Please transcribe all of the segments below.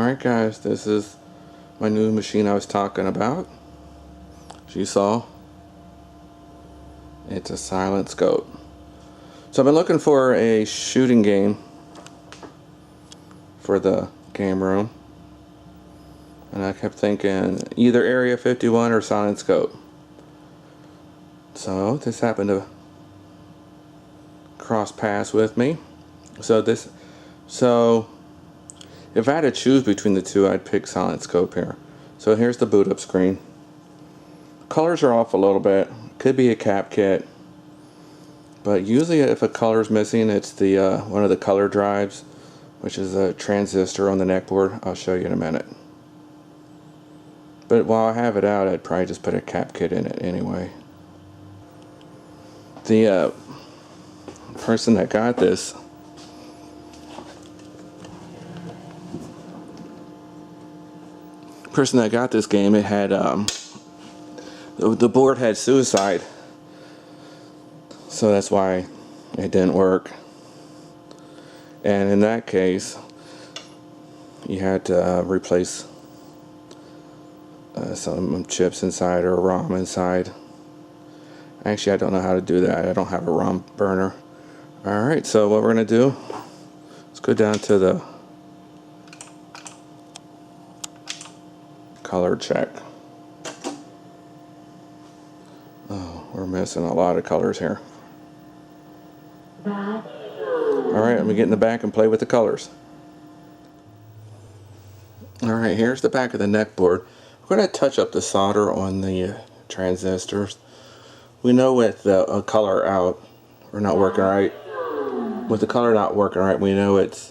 Alright guys, this is my new machine I was talking about. As you saw, it's a silent scope. So I've been looking for a shooting game for the game room, and I kept thinking either Area 51 or silent scope. So this happened to cross paths with me. So if I had to choose between the two, I'd pick silent scope here. So here's the boot up screen. Colors are off a little bit. Could be a cap kit, but usually if a color is missing, it's the one of the color drives, which is a transistor on the neck board. I'll show you in a minute. But while I have it out, I'd probably just put a cap kit in it anyway. The person that got this game, it had the board had suicide, so that's why it didn't work. And in that case, you had to replace some chips inside or ROM inside. Actually, I don't know how to do that. I don't have a ROM burner. Alright, so what we're going to do, let's go down to the color check. Oh, we're missing a lot of colors here. Alright, let me get in the back and play with the colors. Alright, here's the back of the neck board. We're going to touch up the solder on the transistors. We know with the color out, we're not working right. With the color not working right, we know it's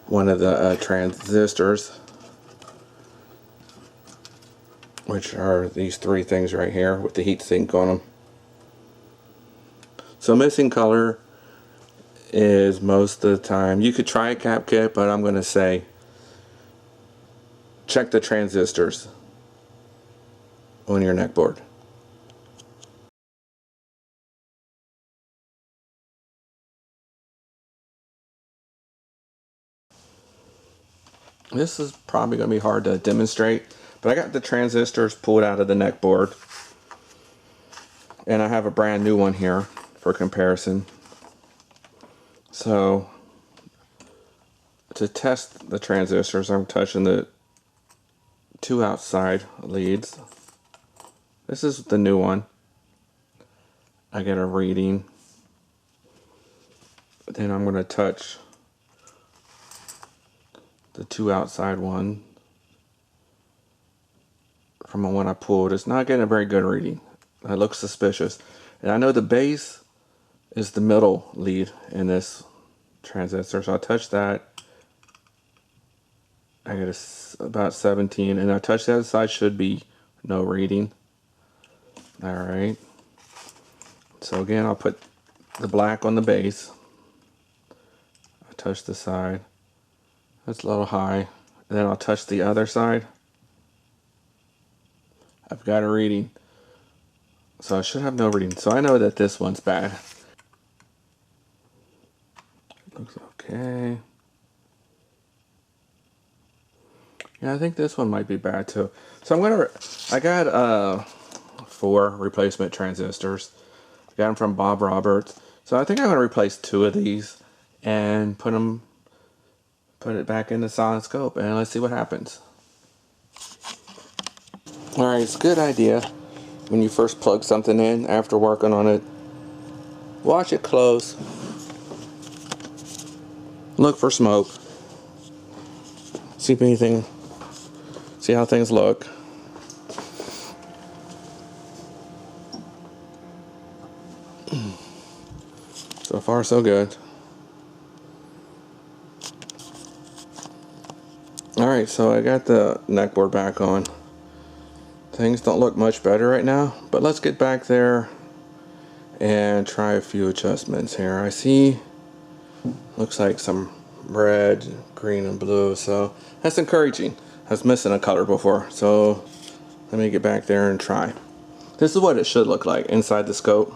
one of the transistors, which are these three things right here with the heat sink on them. So missing color is most of the time. You could try a cap kit, but I'm going to say check the transistors on your neck board. This is probably going to be hard to demonstrate, but I got the transistors pulled out of the neck board, and I have a brand new one here for comparison. So to test the transistors, I'm touching the two outside leads. This is the new one. I get a reading. Then I'm going to touch the two outside one from the one I pulled. It's not getting a very good reading. It looks suspicious. And I know the base is the middle lead in this transistor, so I touch that. I get about 17, and I touch the other side, should be no reading. Alright. So again, I'll put the black on the base. I touch the side. That's a little high. And then I'll touch the other side. I've got a reading. So I should have no reading. So I know that this one's bad. Looks okay. Yeah, I think this one might be bad too. So I got 4 replacement transistors. I got them from Bob Roberts. So I think I'm gonna replace 2 of these and put it back in the silent scope, and let's see what happens. Alright, it's a good idea when you first plug something in after working on it. Watch it close. Look for smoke. See how things look. So far, so good. Alright, so I got the neck board back on. Things don't look much better right now, but let's get back there and try a few adjustments here. I see, looks like some red, green, and blue, so that's encouraging. I was missing a color before, so let me get back there and try. This is what it should look like inside the scope.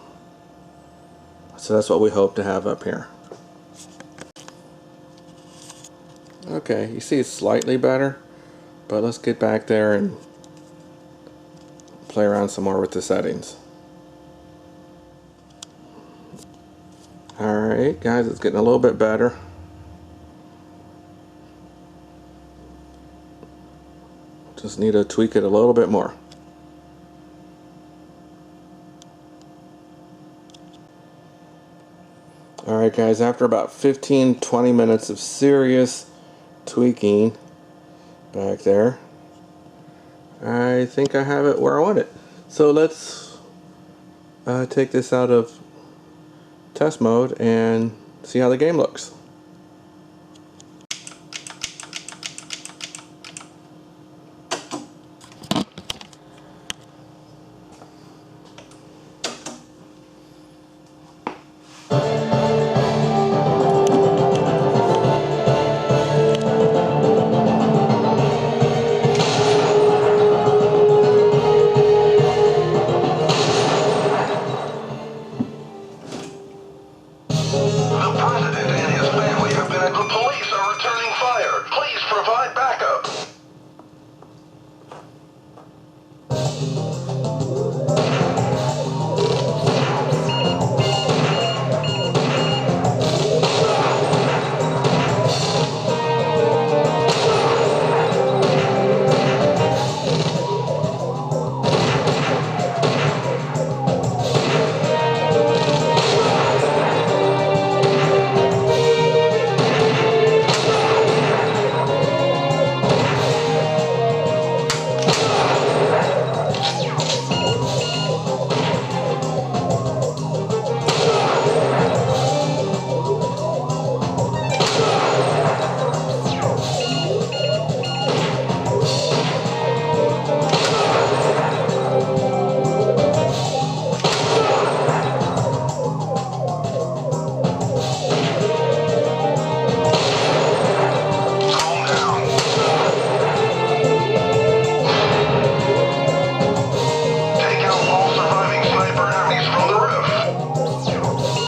So that's what we hope to have up here. Okay, you see it's slightly better, but let's get back there and play around some more with the settings. Alright guys, it's getting a little bit better. Just need to tweak it a little bit more. Alright guys, after about 15-20 minutes of serious tweaking back there, I think I have it where I want it. So let's take this out of test mode and see how the game looks.